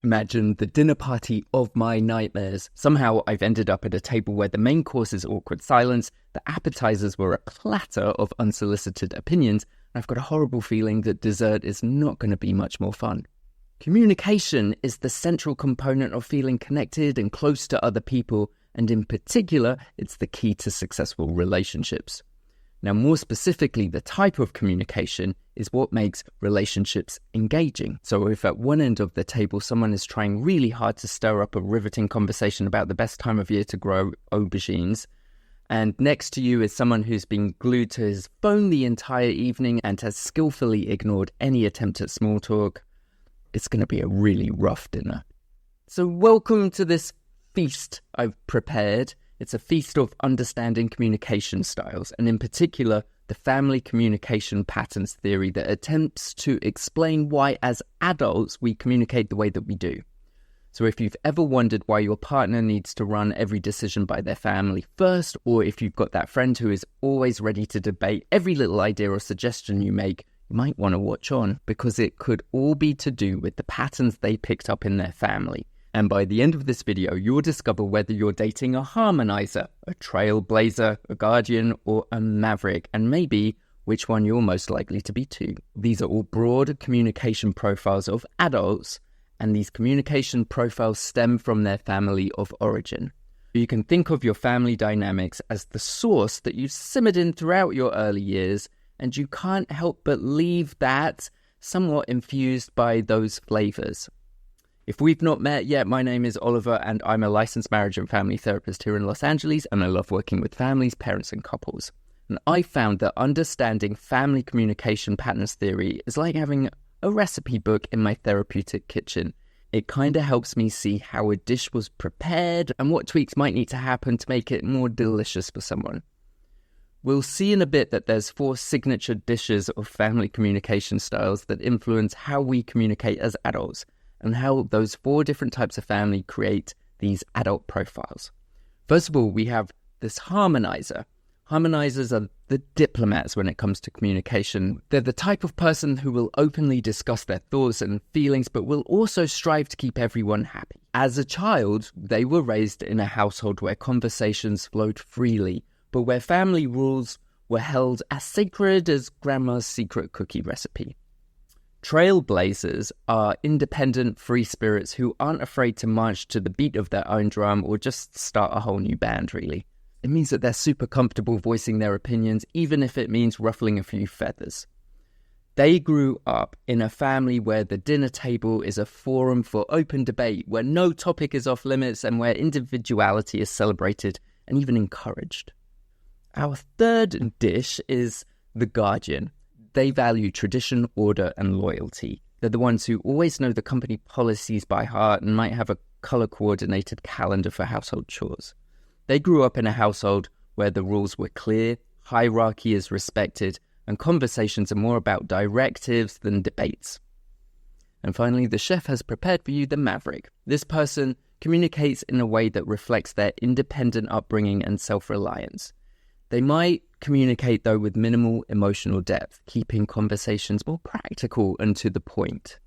Imagine the dinner party of my nightmares. Somehow I've ended up at a table where the main course is awkward silence, the appetizers were a clatter of unsolicited opinions, and I've got a horrible feeling that dessert is not going to be much more fun. Communication is the central component of feeling connected and close to other people, and in particular, it's the key to successful relationships. Now, more specifically, the type of communication is what makes relationships engaging. So if at one end of the table, someone is trying really hard to stir up a riveting conversation about the best time of year to grow aubergines, and next to you is someone who's been glued to his phone the entire evening and has skillfully ignored any attempt at small talk, it's going to be a really rough dinner. So welcome to this feast I've prepared. It's a feast of understanding communication styles, and in particular, the family communication patterns theory that attempts to explain why, as adults, we communicate the way that we do. So if you've ever wondered why your partner needs to run every decision by their family first, or if you've got that friend who is always ready to debate every little idea or suggestion you make, you might want to watch on, because it could all be to do with the patterns they picked up in their family. And by the end of this video, you'll discover whether you're dating a harmonizer, a trailblazer, a guardian, or a maverick, and maybe which one you're most likely to be too. These are all broad communication profiles of adults, and these communication profiles stem from their family of origin. You can think of your family dynamics as the sauce that you've simmered in throughout your early years, and you can't help but leave that somewhat infused by those flavors. If we've not met yet, my name is Oliver and I'm a licensed marriage and family therapist here in Los Angeles, and I love working with families, parents and couples. And I found that understanding family communication patterns theory is like having a recipe book in my therapeutic kitchen. It kind of helps me see how a dish was prepared and what tweaks might need to happen to make it more delicious for someone. We'll see in a bit that there's 4 signature dishes of family communication styles that influence how we communicate as adults, and how those 4 different types of family create these adult profiles. First of all, we have this harmonizer. Harmonizers are the diplomats when it comes to communication. They're the type of person who will openly discuss their thoughts and feelings, but will also strive to keep everyone happy. As a child, they were raised in a household where conversations flowed freely, but where family rules were held as sacred as grandma's secret cookie recipe. Trailblazers are independent free spirits who aren't afraid to march to the beat of their own drum or just start a whole new band, really. It means that they're super comfortable voicing their opinions, even if it means ruffling a few feathers. They grew up in a family where the dinner table is a forum for open debate, where no topic is off limits and where individuality is celebrated and even encouraged. Our third dish is the guardian. They value tradition, order, and loyalty. They're the ones who always know the company policies by heart and might have a color-coordinated calendar for household chores. They grew up in a household where the rules were clear, hierarchy is respected, and conversations are more about directives than debates. And finally, the chef has prepared for you the maverick. This person communicates in a way that reflects their independent upbringing and self-reliance. They might communicate, though, with minimal emotional depth, keeping conversations more practical and to the point.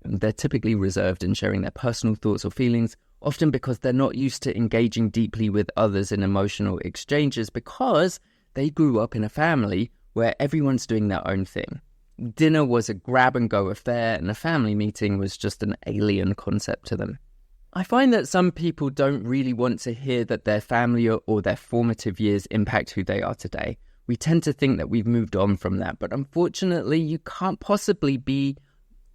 And they're typically reserved in sharing their personal thoughts or feelings, often because they're not used to engaging deeply with others in emotional exchanges, because they grew up in a family where everyone's doing their own thing. Dinner was a grab-and-go affair, and a family meeting was just an alien concept to them. I find that some people don't really want to hear that their family or their formative years impact who they are today. We tend to think that we've moved on from that, but unfortunately you can't possibly be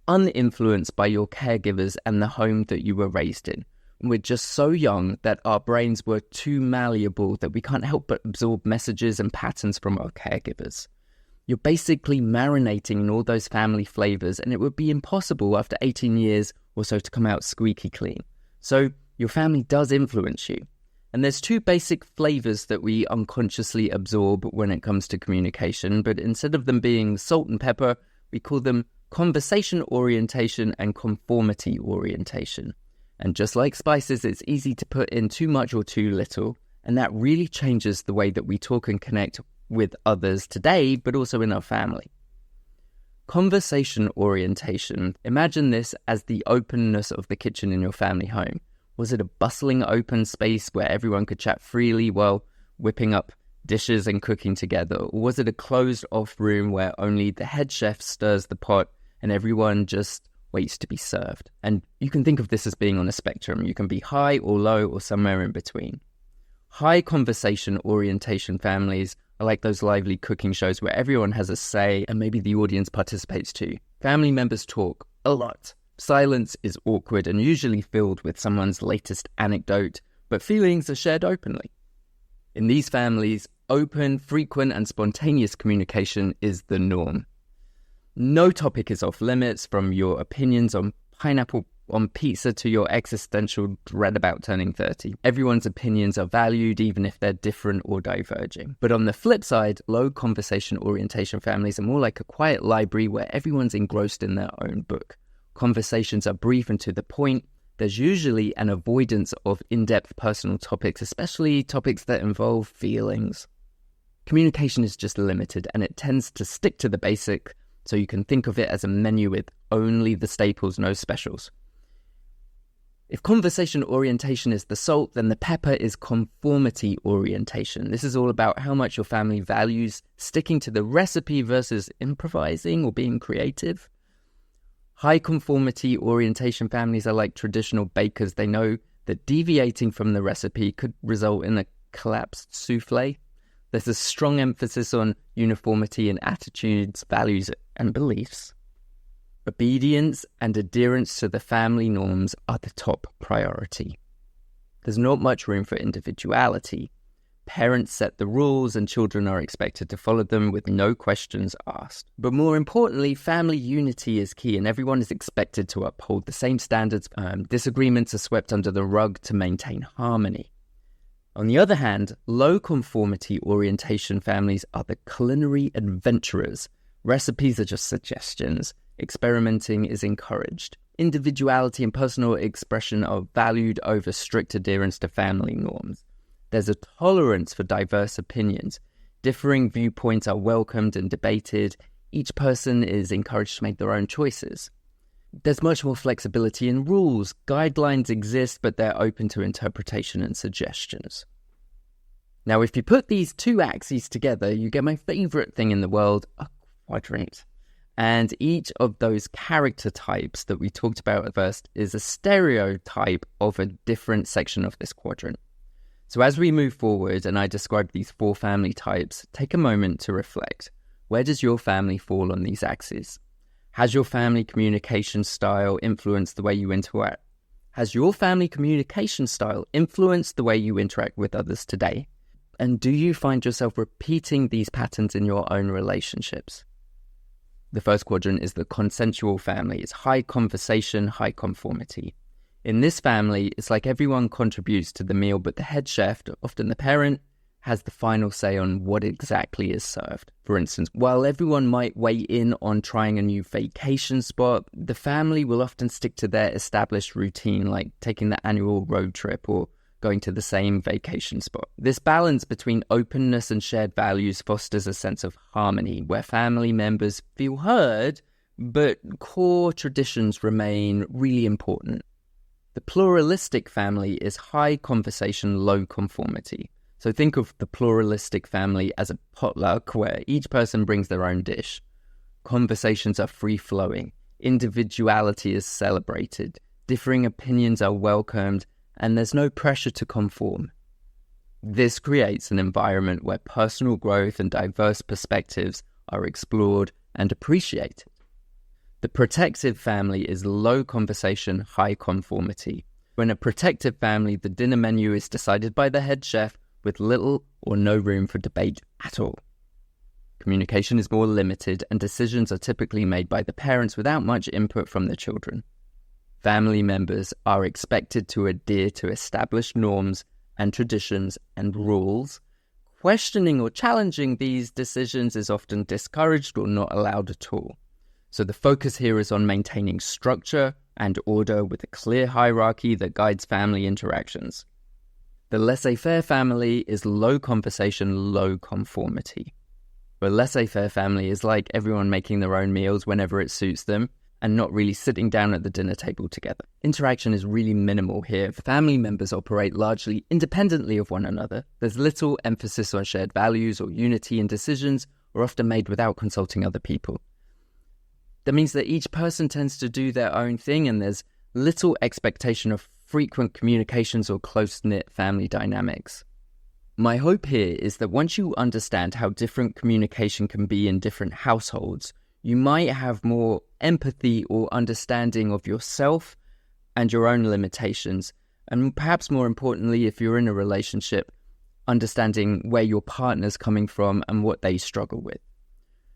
uninfluenced by your caregivers and the home that you were raised in. We're just so young that our brains were too malleable that we can't help but absorb messages and patterns from our caregivers. You're basically marinating in all those family flavors, and it would be impossible after 18 years or so to come out squeaky clean. So your family does influence you. And there's 2 basic flavors that we unconsciously absorb when it comes to communication, but instead of them being salt and pepper, we call them conversation orientation and conformity orientation. And just like spices, it's easy to put in too much or too little, and that really changes the way that we talk and connect with others today, but also in our family. Conversation orientation. Imagine this as the openness of the kitchen in your family home. Was it a bustling open space where everyone could chat freely while whipping up dishes and cooking together? Or was it a closed-off room where only the head chef stirs the pot and everyone just waits to be served? And you can think of this as being on a spectrum. You can be high or low or somewhere in between. High conversation orientation families are like those lively cooking shows where everyone has a say and maybe the audience participates too. Family members talk a lot. Silence is awkward and usually filled with someone's latest anecdote, but feelings are shared openly. In these families, open, frequent, and spontaneous communication is the norm. No topic is off limits, from your opinions on pineapple on pizza to your existential dread about turning 30. Everyone's opinions are valued, even if they're different or diverging. But on the flip side, low conversation orientation families are more like a quiet library where everyone's engrossed in their own book. Conversations are brief and to the point. There's usually an avoidance of in-depth personal topics, especially topics that involve feelings. Communication is just limited, and it tends to stick to the basic, so you can think of it as a menu with only the staples, no specials. If conversation orientation is the salt, then the pepper is conformity orientation. This is all about how much your family values sticking to the recipe versus improvising or being creative. High conformity orientation families are like traditional bakers. They know that deviating from the recipe could result in a collapsed souffle. There's a strong emphasis on uniformity in attitudes, values, and beliefs. Obedience and adherence to the family norms are the top priority. There's not much room for individuality. Parents set the rules and children are expected to follow them with no questions asked. But more importantly, family unity is key and everyone is expected to uphold the same standards. Disagreements are swept under the rug to maintain harmony. On the other hand, low conformity orientation families are the culinary adventurers. Recipes are just suggestions. Experimenting is encouraged. Individuality and personal expression are valued over strict adherence to family norms. There's a tolerance for diverse opinions. Differing viewpoints are welcomed and debated. Each person is encouraged to make their own choices. There's much more flexibility in rules. Guidelines exist, but they're open to interpretation and suggestions. Now, if you put these two axes together, you get my favorite thing in the world, a quadrant. And each of those character types that we talked about at first is a stereotype of a different section of this quadrant. So as we move forward and I describe these 4 family types, take a moment to reflect. Where does your family fall on these axes? Has your family communication style influenced the way you interact? Has your family communication style influenced the way you interact with others today? And do you find yourself repeating these patterns in your own relationships? The first quadrant is the consensual family. It's high conversation, high conformity. In this family, it's like everyone contributes to the meal, but the head chef, often the parent, has the final say on what exactly is served. For instance, while everyone might weigh in on trying a new vacation spot, the family will often stick to their established routine, like taking the annual road trip or going to the same vacation spot. This balance between openness and shared values fosters a sense of harmony, where family members feel heard, but core traditions remain really important. The pluralistic family is high conversation, low conformity. So think of the pluralistic family as a potluck where each person brings their own dish. Conversations are free-flowing. Individuality is celebrated. Differing opinions are welcomed, and there's no pressure to conform. This creates an environment where personal growth and diverse perspectives are explored and appreciated. The protective family is low conversation, high conformity. In a protective family, the dinner menu is decided by the head chef with little or no room for debate at all. Communication is more limited and decisions are typically made by the parents without much input from the children. Family members are expected to adhere to established norms and traditions and rules. Questioning or challenging these decisions is often discouraged or not allowed at all. So the focus here is on maintaining structure and order with a clear hierarchy that guides family interactions. The laissez-faire family is low conversation, low conformity. For a laissez-faire family is like everyone making their own meals whenever it suits them and not really sitting down at the dinner table together. Interaction is really minimal here. Family members operate largely independently of one another. There's little emphasis on shared values or unity, and decisions are often made without consulting other people. That means that each person tends to do their own thing, and there's little expectation of frequent communications or close-knit family dynamics. My hope here is that once you understand how different communication can be in different households, you might have more empathy or understanding of yourself and your own limitations, and perhaps more importantly, if you're in a relationship, understanding where your partner's coming from and what they struggle with.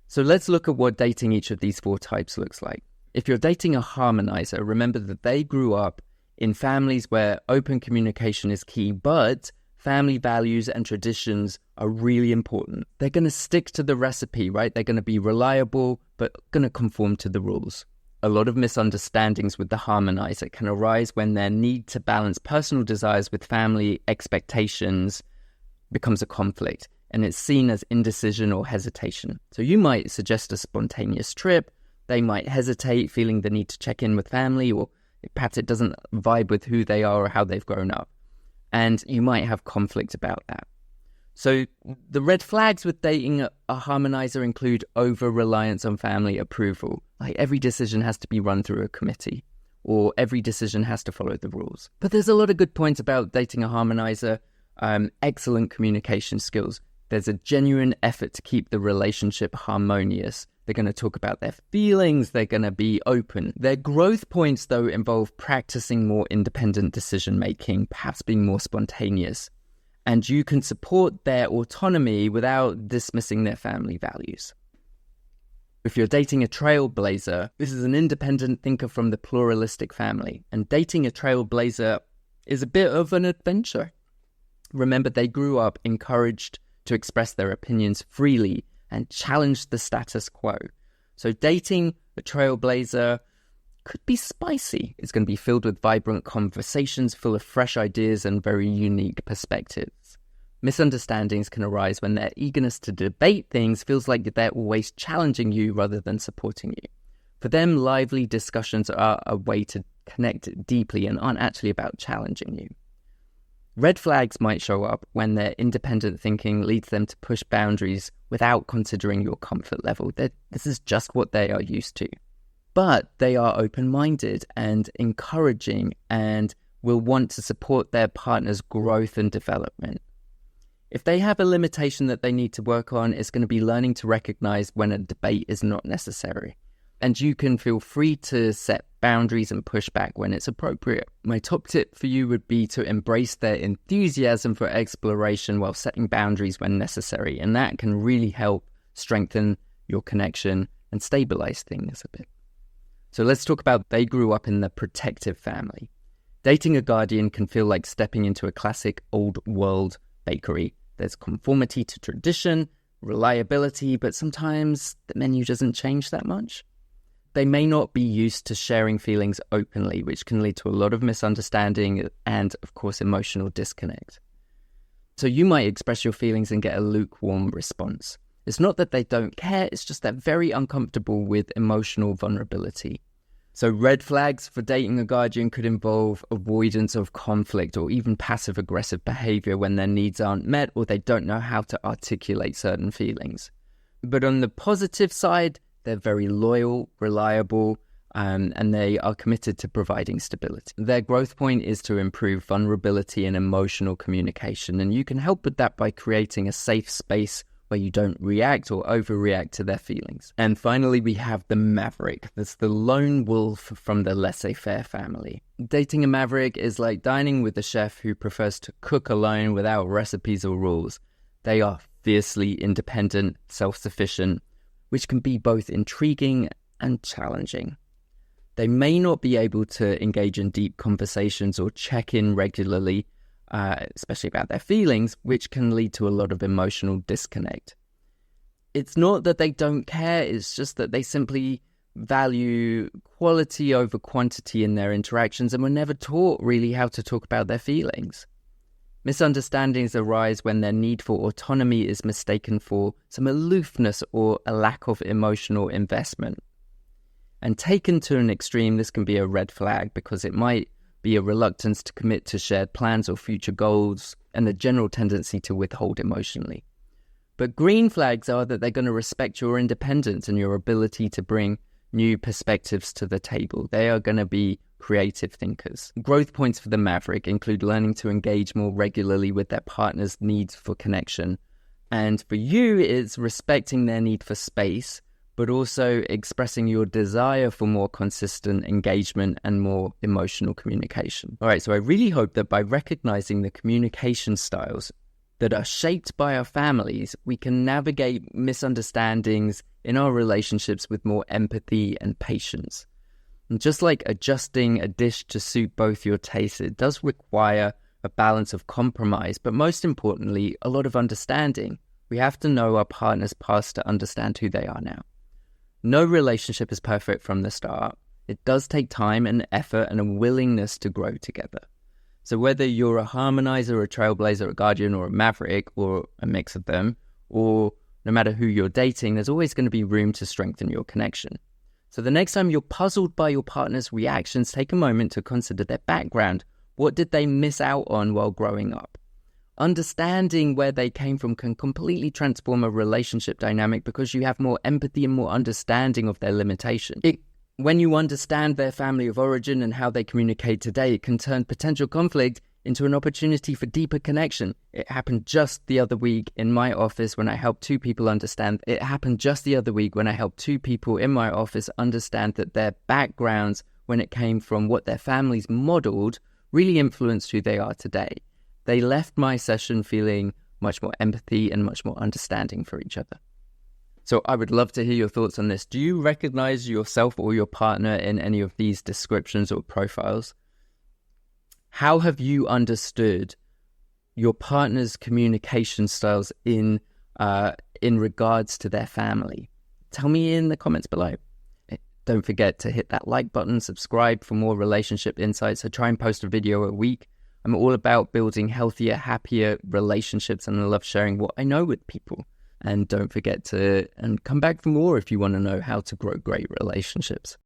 So let's look at what dating each of these 4 types looks like. If you're dating a harmonizer, remember that they grew up in families where open communication is key, but family values and traditions are really important. They're going to stick to the recipe, right? They're going to be reliable, but going to conform to the rules. A lot of misunderstandings with the harmonizer can arise when their need to balance personal desires with family expectations becomes a conflict, and it's seen as indecision or hesitation. So you might suggest a spontaneous trip. They might hesitate, feeling the need to check in with family, or perhaps it doesn't vibe with who they are or how they've grown up. And you might have conflict about that. So the red flags with dating a harmonizer include over-reliance on family approval. Like every decision has to be run through a committee, or every decision has to follow the rules. But there's a lot of good points about dating a harmonizer. Excellent communication skills. There's a genuine effort to keep the relationship harmonious. They're going to talk about their feelings. They're going to be open. Their growth points, though, involve practicing more independent decision-making, perhaps being more spontaneous. And you can support their autonomy without dismissing their family values. If you're dating a trailblazer, this is an independent thinker from the pluralistic family. And dating a trailblazer is a bit of an adventure. Remember, they grew up encouraged to express their opinions freely and challenge the status quo. So dating a trailblazer could be spicy. It's going to be filled with vibrant conversations, full of fresh ideas and very unique perspectives. Misunderstandings can arise when their eagerness to debate things feels like they're always challenging you rather than supporting you. For them, lively discussions are a way to connect deeply and aren't actually about challenging you. Red flags might show up when their independent thinking leads them to push boundaries without considering your comfort level. This is just what they are used to. But they are open-minded and encouraging and will want to support their partner's growth and development. If they have a limitation that they need to work on, it's going to be learning to recognize when a debate is not necessary. And you can feel free to set boundaries and push back when it's appropriate. My top tip for you would be to embrace their enthusiasm for exploration while setting boundaries when necessary. And that can really help strengthen your connection and stabilize things a bit. So let's talk about they grew up in the protective family. Dating a guardian can feel like stepping into a classic old world bakery. There's conformity to tradition, reliability, but sometimes the menu doesn't change that much. They may not be used to sharing feelings openly, which can lead to a lot of misunderstanding and, of course, emotional disconnect. So you might express your feelings and get a lukewarm response. It's not that they don't care, it's just they're very uncomfortable with emotional vulnerability. So red flags for dating a guardian could involve avoidance of conflict or even passive-aggressive behavior when their needs aren't met or they don't know how to articulate certain feelings. But on the positive side, they're very loyal, reliable, and they are committed to providing stability. Their growth point is to improve vulnerability and emotional communication, and you can help with that by creating a safe space where you don't react or overreact to their feelings. And finally, we have the maverick. That's the lone wolf from the laissez-faire family. Dating a maverick is like dining with a chef who prefers to cook alone without recipes or rules. They are fiercely independent, self-sufficient, which can be both intriguing and challenging. They may not be able to engage in deep conversations or check in regularly, especially about their feelings, which can lead to a lot of emotional disconnect. It's not that they don't care, it's just that they simply value quality over quantity in their interactions and were never taught really how to talk about their feelings. Misunderstandings arise when their need for autonomy is mistaken for some aloofness or a lack of emotional investment. And taken to an extreme, this can be a red flag because it might be a reluctance to commit to shared plans or future goals and a general tendency to withhold emotionally. But green flags are that they're going to respect your independence and your ability to bring new perspectives to the table. They are going to be creative thinkers. Growth points for the maverick include learning to engage more regularly with their partner's needs for connection. And for you, it's respecting their need for space, but also expressing your desire for more consistent engagement and more emotional communication. All right, so I really hope that by recognizing the communication styles that are shaped by our families, we can navigate misunderstandings in our relationships with more empathy and patience. And just like adjusting a dish to suit both your tastes, it does require a balance of compromise, but most importantly, a lot of understanding. We have to know our partner's past to understand who they are now. No relationship is perfect from the start. It does take time and effort and a willingness to grow together. So whether you're a harmonizer, a trailblazer, a guardian, or a maverick, or a mix of them, or no matter who you're dating, there's always going to be room to strengthen your connection. So the next time you're puzzled by your partner's reactions, take a moment to consider their background. What did they miss out on while growing up? Understanding where they came from can completely transform a relationship dynamic because you have more empathy and more understanding of their limitation. When you understand their family of origin and how they communicate today, it can turn potential conflict into an opportunity for deeper connection. It happened just the other week in my office when I helped two people understand. It happened just the other week when I helped two people in my office understand that their backgrounds, when it came from what their families modeled, really influenced who they are today. They left my session feeling much more empathy and much more understanding for each other. So I would love to hear your thoughts on this. Do you recognize yourself or your partner in any of these descriptions or profiles? How have you understood your partner's communication styles in regards to their family? Tell me in the comments below. Don't forget to hit that like button, subscribe for more relationship insights. I try and post a video a week. I'm all about building healthier, happier relationships, and I love sharing what I know with people. And don't forget to come back for more if you want to know how to grow great relationships.